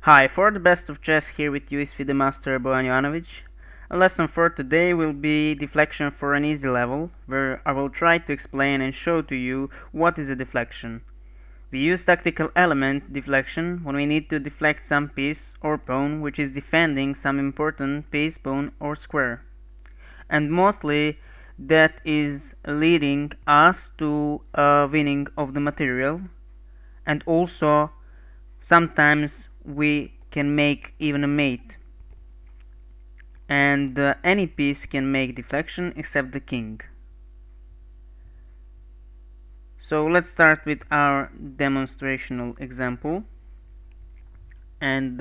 Hi, for the best of chess, here with you is the Master Bojan Jovanovic. A lesson for today will be deflection for an easy level, where I will try to explain and show to you what is a deflection. We use tactical element deflection when we need to deflect some piece or pawn which is defending some important piece, pawn or square. And mostly that is leading us to a winning of the material, and also sometimes we can make even a mate, and any piece can make deflection except the king. So let's start with our demonstrational example, and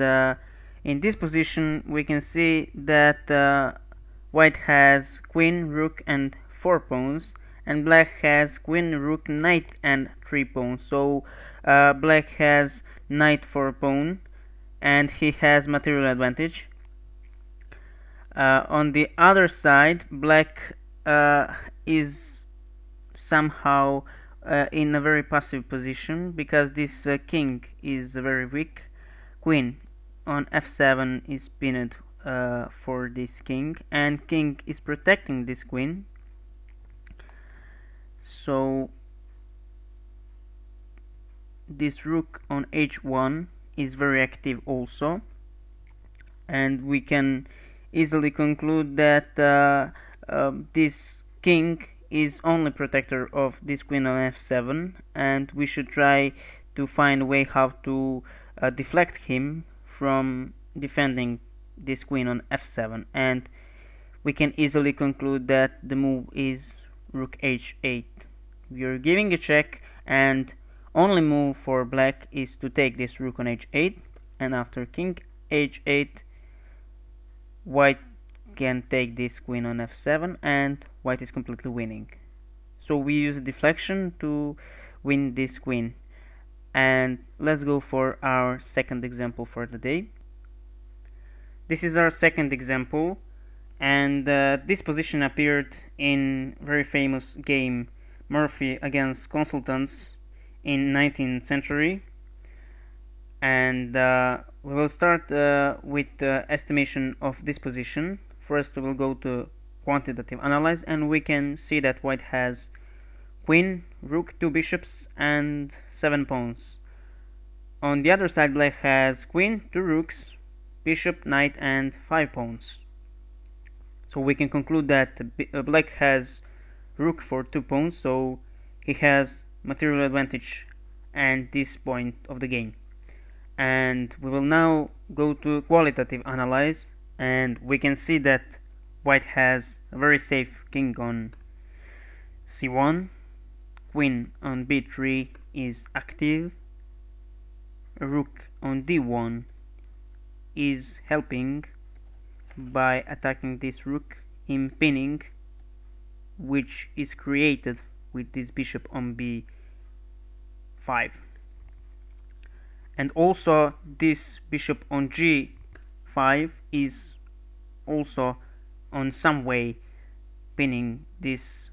in this position we can see that white has queen, rook and 4 pawns, and black has queen, rook, knight and 3 pawns. So black has knight for a pawn and he has material advantage. On the other side, black is somehow in a very passive position because this king is very weak. Queen on f7 is pinned for this king, and king is protecting this queen. So this rook on h1 is very active also, and we can easily conclude that this king is only protector of this queen on f7, and we should try to find a way how to deflect him from defending this queen on f7, and we can easily conclude that the move is rook h8. We are giving a check, and only move for black is to take this rook on h8, and after king h8 white can take this queen on f7 and white is completely winning. So we use deflection to win this queen. And let's go for our second example for the day. This is our second example, and this position appeared in very famous game Murphy against Consultants in 19th century, and we will start with the estimation of this position. First we will go to quantitative analyze, and we can see that white has queen, rook, 2 bishops and 7 pawns. On the other side black has queen, 2 rooks, bishop, knight and 5 pawns. So we can conclude that black has rook for 2 pawns, so he has material advantage at this point of the game. And we will now go to qualitative analyze, and we can see that white has a very safe king on c1, queen on b3 is active, a rook on d1 is helping by attacking this rook, impinning, which is created with this bishop on b5. And also this bishop on g5 is also on some way pinning this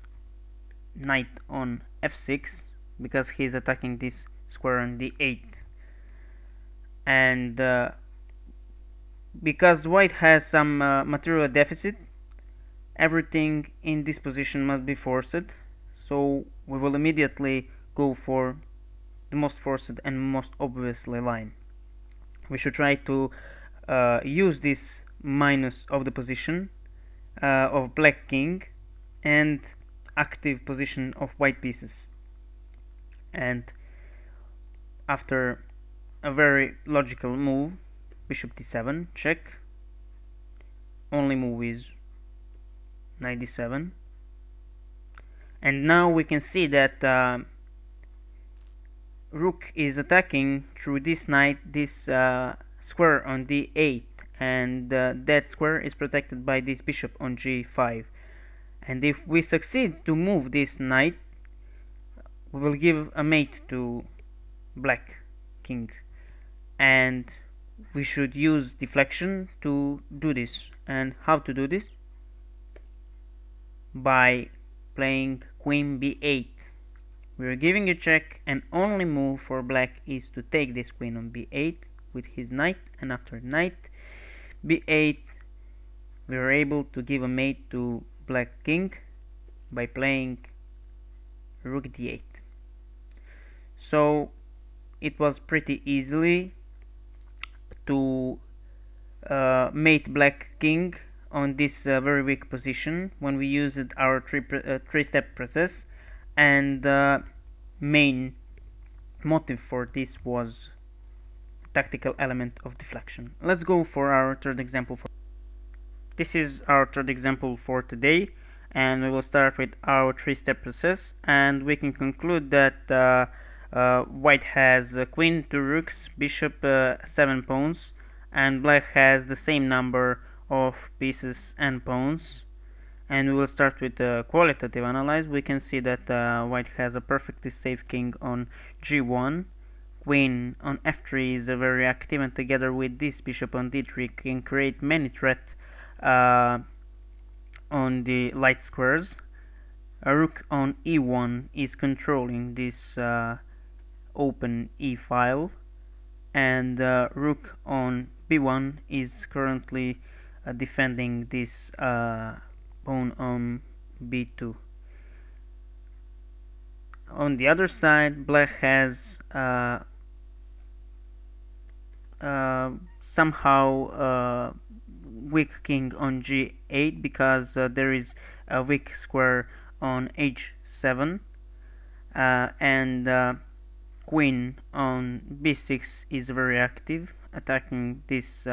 knight on f6 because he is attacking this square on d8. And because white has some material deficit, everything in this position must be forced, so we will immediately go for the most forced and most obviously line. We should try to use this minus of the position of black king and active position of white pieces. And after a very logical move, bishop d7, check, only move is knight d7, and now we can see that rook is attacking through this knight this square on d8, and that square is protected by this bishop on g5. And if we succeed to move this knight, we will give a mate to black king, and we should use deflection to do this. And how to do this? By playing queen b8. We are giving a check, and only move for black is to take this queen on b8 with his knight and after knight b8 we are able to give a mate to black king by playing rook d8. So it was pretty easily to mate black king on this very weak position when we used our three-step process, and the main motive for this was tactical element of deflection. Let's go for our third example. This is our third example for today, and we will start with our three-step process, and we can conclude that white has queen, two rooks, bishop, 7 pawns, and black has the same number of pieces and pawns. And we will start with a qualitative analysis. We can see that white has a perfectly safe king on g1, queen on f3 is very active, and together with this bishop on d3 can create many threats on the light squares. A rook on e1 is controlling this open e file, and rook on b1 is currently defending this pawn on b2. On the other side, black has somehow weak king on g8 because there is a weak square on h7, and queen on b6 is very active, attacking this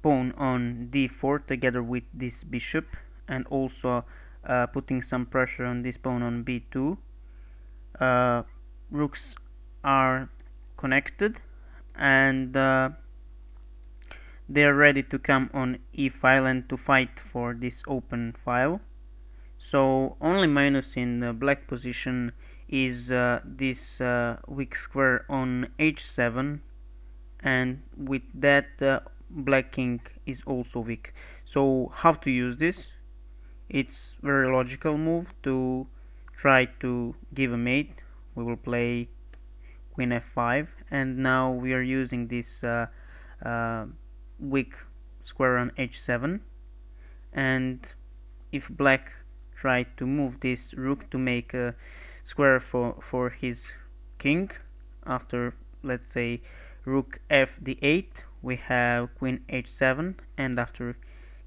pawn on d4 together with this bishop, and also putting some pressure on this pawn on b2. Rooks are connected, and they are ready to come on e file and to fight for this open file. So only minus in the black position is this weak square on h7, and with that black king is also weak. So how to use this? It's very logical move to try to give a mate. We will play queen f5, and now we are using this weak square on h7, and if black try to move this rook to make a square for his king, after, let's say, rook f d8 we have queen h7, and after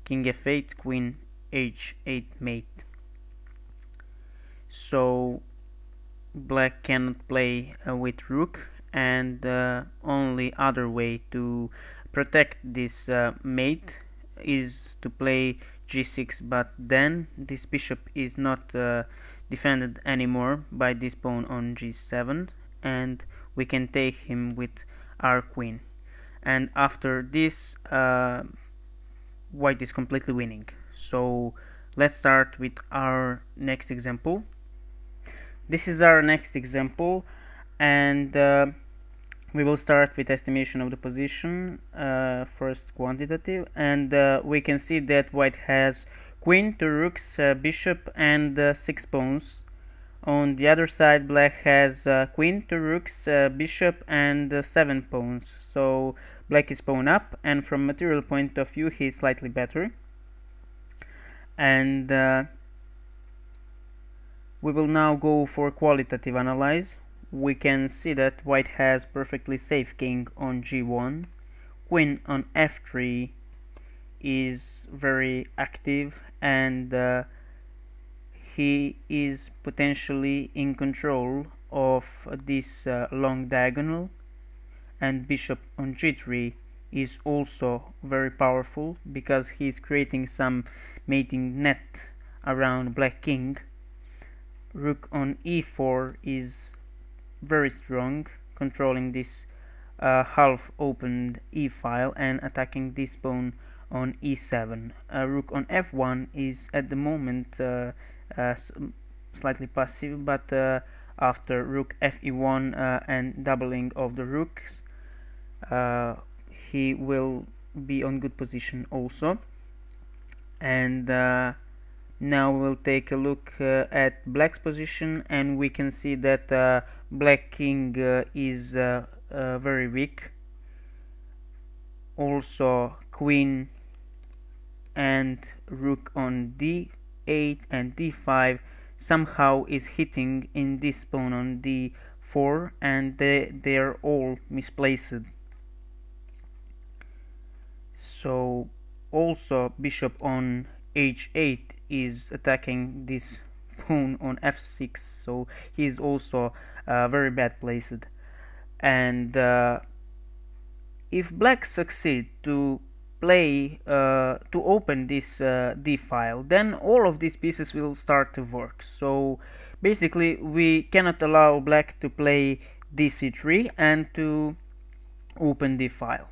king f8 queen h8 mate. So black cannot play with rook, and the only other way to protect this mate is to play g6, but then this bishop is not defended anymore by this pawn on g7, and we can take him with our queen. And after this, white is completely winning. So let's start with our next example. This is our next example, and we will start with estimation of the position, first quantitative, and we can see that white has queen, two rooks, bishop, and 6 pawns. On the other side, black has queen, two rooks, bishop, and 7 pawns. So black is pawn up, and from material point of view he is slightly better. And we will now go for qualitative analysis. We can see that white has perfectly safe king on g1, queen on f3 is very active, and he is potentially in control of this long diagonal, and bishop on g3 is also very powerful because he is creating some mating net around black king. Rook on e4 is very strong, controlling this half opened e file and attacking this pawn on e7. Rook on f1 is at the moment slightly passive, but after rook fe1 and doubling of the rooks, he will be on good position also. And now we'll take a look at black's position, and we can see that black king is very weak. also queen and rook on d8 and d5 somehow is hitting in this pawn on d4, and they're all misplaced. So also bishop on h8 is attacking this pawn on f6, so he is also very bad placed. And if black succeed to play to open this d file, then all of these pieces will start to work. So basically we cannot allow black to play dc3 and to open the file.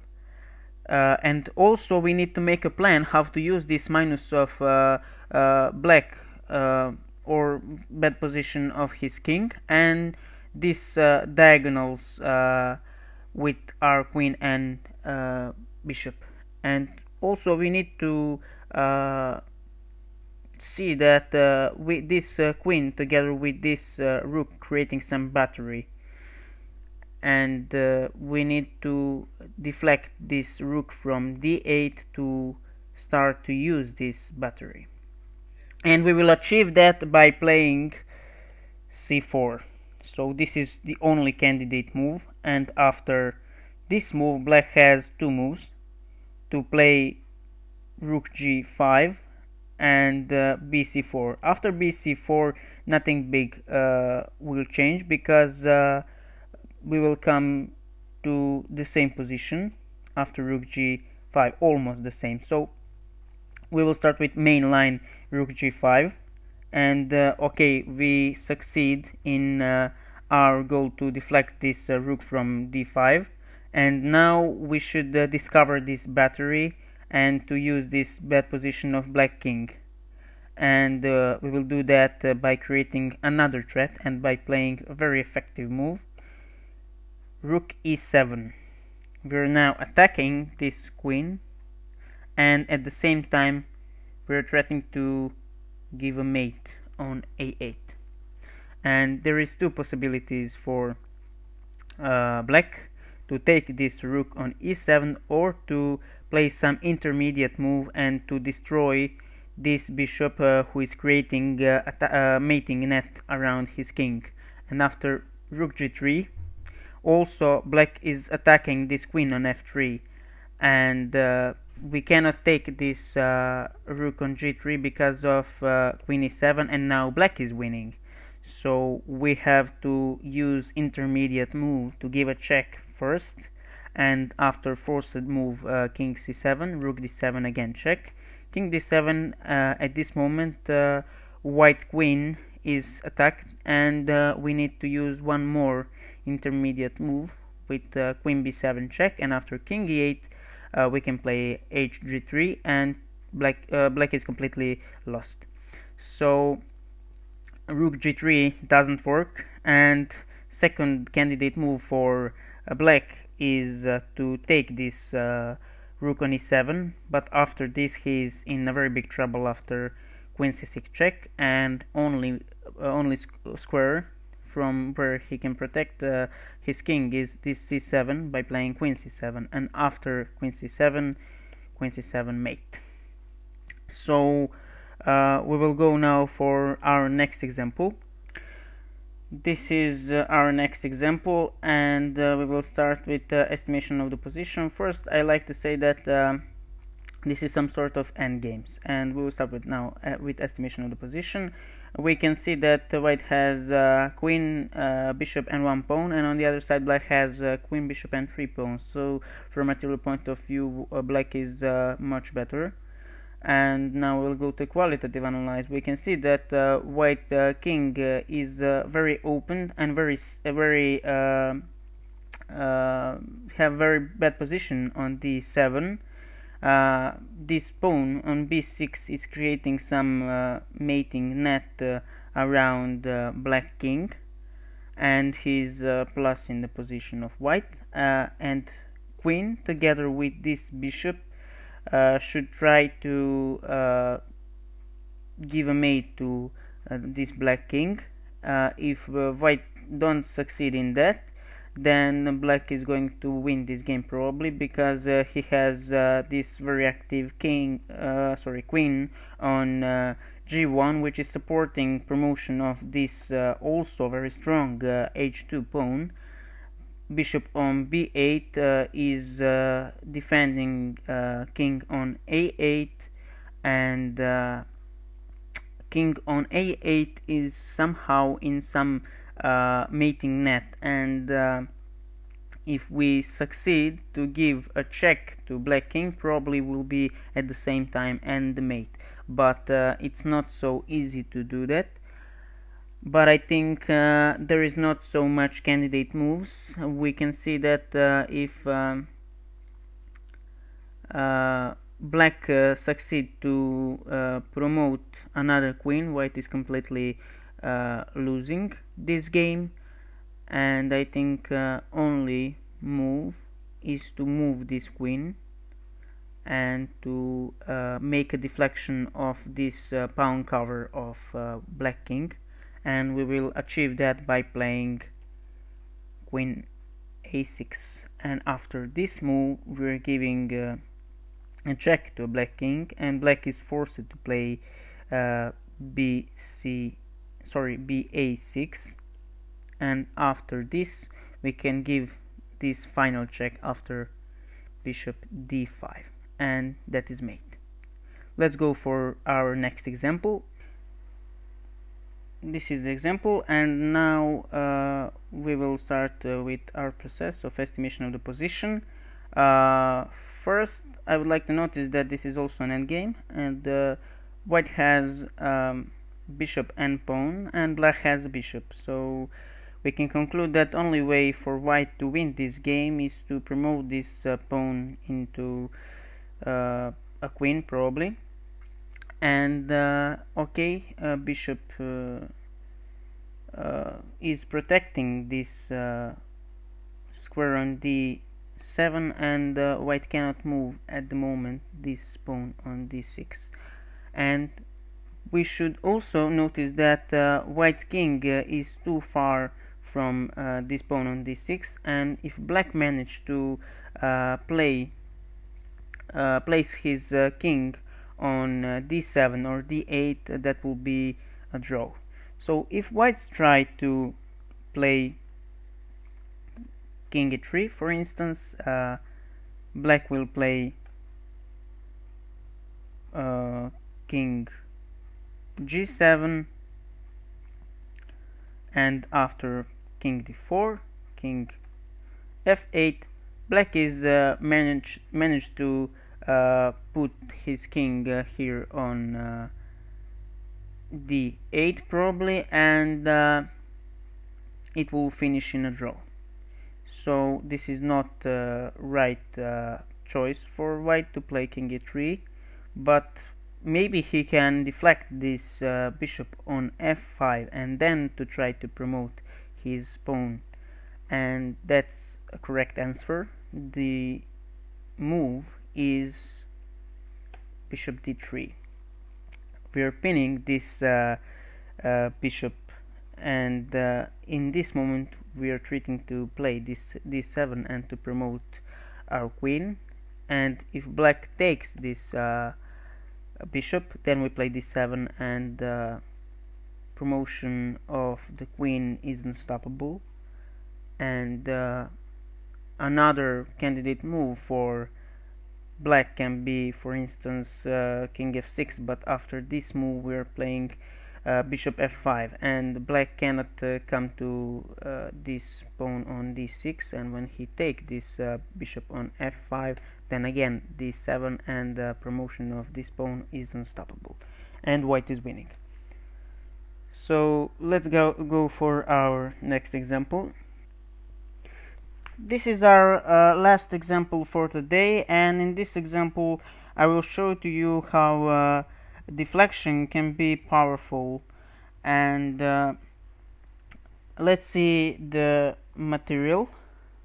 And also we need to make a plan how to use this minus of black or bad position of his king, and these diagonals with our queen and bishop. And also we need to see that with this queen together with this rook creating some battery, and we need to deflect this rook from d8 to start to use this battery, and we will achieve that by playing c4. So this is the only candidate move, and after this move black has two moves to play rook g5 and bc4. After bc4 nothing big will change, because we will come to the same position after rook g5, almost the same. So we will start with main line rook g5, and okay, we succeed in our goal to deflect this rook from d5, and now we should discover this battery and to use this bad position of black king. And we will do that by creating another threat and by playing a very effective move, rook e7. We're now attacking this queen, and at the same time we're threatening to give a mate on a8. And there is two possibilities for black: to take this rook on e7, or to play some intermediate move and to destroy this bishop who is creating a mating net around his king. And after rook g3, also black is attacking this queen on f3, and we cannot take this rook on g3 because of queen e7, and now black is winning. So we have to use intermediate move to give a check first, and after forced move king c7, rook d7 again check, king d7. At this moment white queen is attacked, and we need to use one more intermediate move with queen b7 check, and after king e8 we can play hg3, and black is completely lost. So rook g3 doesn't work, and second candidate move for black is to take this rook on e7, but after this he is in a very big trouble after queen c6 check, and only square from where he can protect his king is this c7 by playing queen c7, and after queen c7 mate. So we will go now for our next example. This is our next example, and we will start with estimation of the position. First, I like to say that this is some sort of endgames, and we will start with now with estimation of the position. We can see that white has queen, bishop, and one pawn, and on the other side black has queen, bishop, and three pawns. So from a material point of view, black is much better. And now we'll go to qualitative analyze. We can see that white king is very open and have very bad position on d7. This pawn on b6 is creating some mating net around black king, and he's plus in the position of white, and queen together with this bishop should try to give a mate to this black king. If white don't succeed in that, then black is going to win this game probably, because he has this very active queen on g1, which is supporting promotion of this also very strong h2 pawn. Bishop on b8 is defending king on a8, and king on a8 is somehow in some mating net, and if we succeed to give a check to black king, probably will be at the same time end the mate, but it's not so easy to do that. But I think there is not so much candidate moves. We can see that if black succeed to promote another queen, white is completely losing this game, and I think only move is to move this queen and to make a deflection of this pawn cover of black king, and we will achieve that by playing queen a6. And after this move we're giving a check to black king, and black is forced to play ba6, and after this we can give this final check after bishop d5, and that is mate. Let's go for our next example. This is the example, and now we will start with our process of estimation of the position. First, I would like to notice that this is also an endgame, and white has bishop and pawn, and black has a bishop. So we can conclude that only way for white to win this game is to promote this pawn into a queen probably. And bishop is protecting this square on d7, and white cannot move at the moment this pawn on d6. And we should also notice that white king is too far from this pawn on d6, and if black managed to place his king on d7 or d8, that will be a draw. So if whites try to play king e3, for instance, black will play king g7, and after king d4, king f8, black is managed to put his king here on d8 probably, and it will finish in a draw. So this is not right choice for white to play king e3, but maybe he can deflect this bishop on f5 and then to try to promote his pawn, and that's a correct answer. The move is bishop d3. We are pinning this bishop, and in this moment we are treating to play this d7 and to promote our queen. And if black takes this bishop, then we play d7, and promotion of the queen is unstoppable. And another candidate move for black can be, for instance, king f6, but after this move we are playing bishop f5, and black cannot come to this pawn on d6, and when he take this bishop on f5, then again d7, and promotion of this pawn is unstoppable, and white is winning. So let's go for our next example. This is our last example for today, and in this example I will show to you how deflection can be powerful. And let's see the material.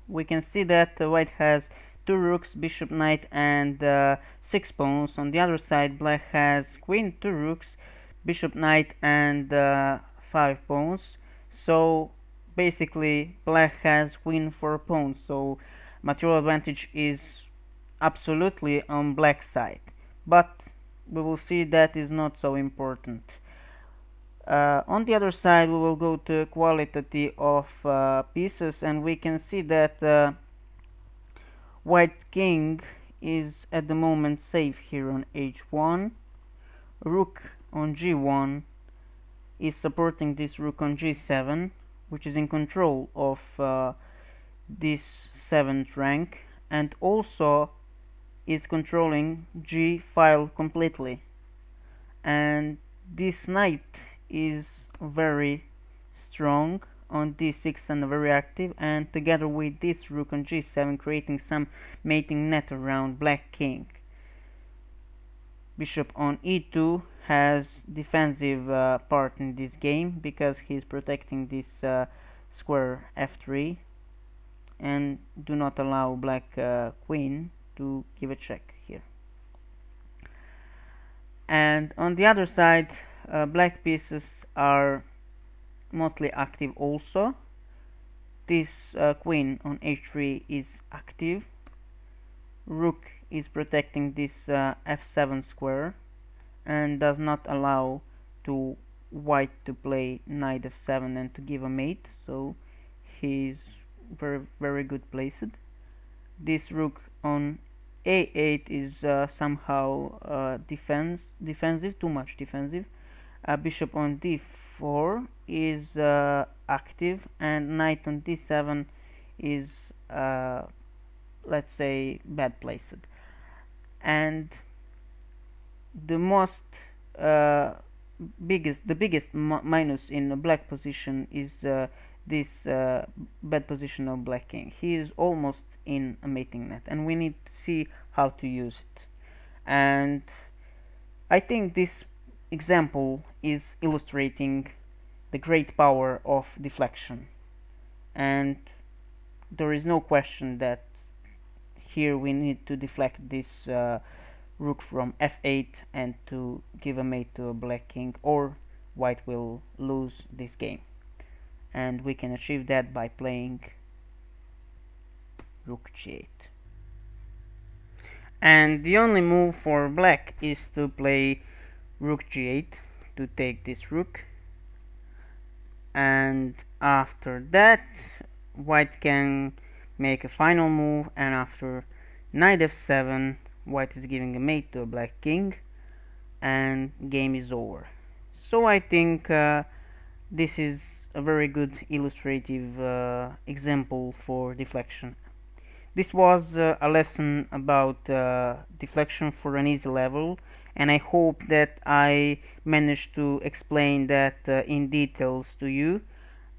We can see that white has 2 rooks, bishop, knight, and 6 pawns. On the other side, black has queen, 2 rooks, bishop, knight, and 5 pawns. So basically black has queen for pawns, so material advantage is absolutely on black side, but we will see that is not so important. On the other side, we will go to quality of pieces, and we can see that white king is at the moment safe here on h1. Rook on g1 is supporting this rook on g7, which is in control of this 7th rank, and also is controlling g file completely. And this knight is very strong on d6 and very active, and together with this rook on g7 creating some mating net around black king. Bishop on e2 has defensive part in this game because he's protecting this square f3 and do not allow black queen to give a check here. And on the other side, black pieces are mostly active also. This queen on h3 is active. Rook is protecting this f7 square and does not allow to white to play knight f7 and to give a mate, so he's very good placed. This rook on a8 is somehow defensive, too much defensive. Bishop on d4 is active, and knight on d7 is let's say bad placed. And the most biggest minus in a black position is this bad position of black king. He is almost in a mating net, and we need to see how to use it. And I think this example is illustrating the great power of deflection, and there is no question that here we need to deflect this rook from f8 and to give a mate to a black king, or white will lose this game. And we can achieve that by playing rook g8. And the only move for black is to play rook g8 to take this rook, and after that white can make a final move, and after knight f7 white is giving a mate to a black king and game is over. So I think this is a very good illustrative example for deflection. This was a lesson about deflection for an easy level, and I hope that I managed to explain that in details to you.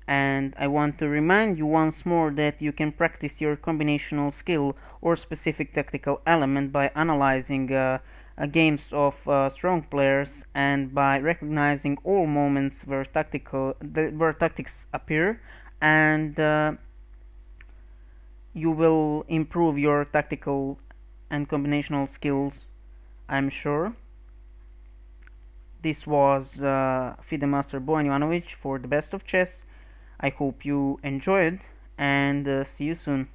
And I want to remind you once more that you can practice your combinational skill or specific tactical element by analyzing games of strong players, and by recognizing all moments where tactics appear, and you will improve your tactical and combinational skills, I'm sure. This was FIDE Master Bojan Jovanovic for the Best of Chess. I hope you enjoyed, and see you soon.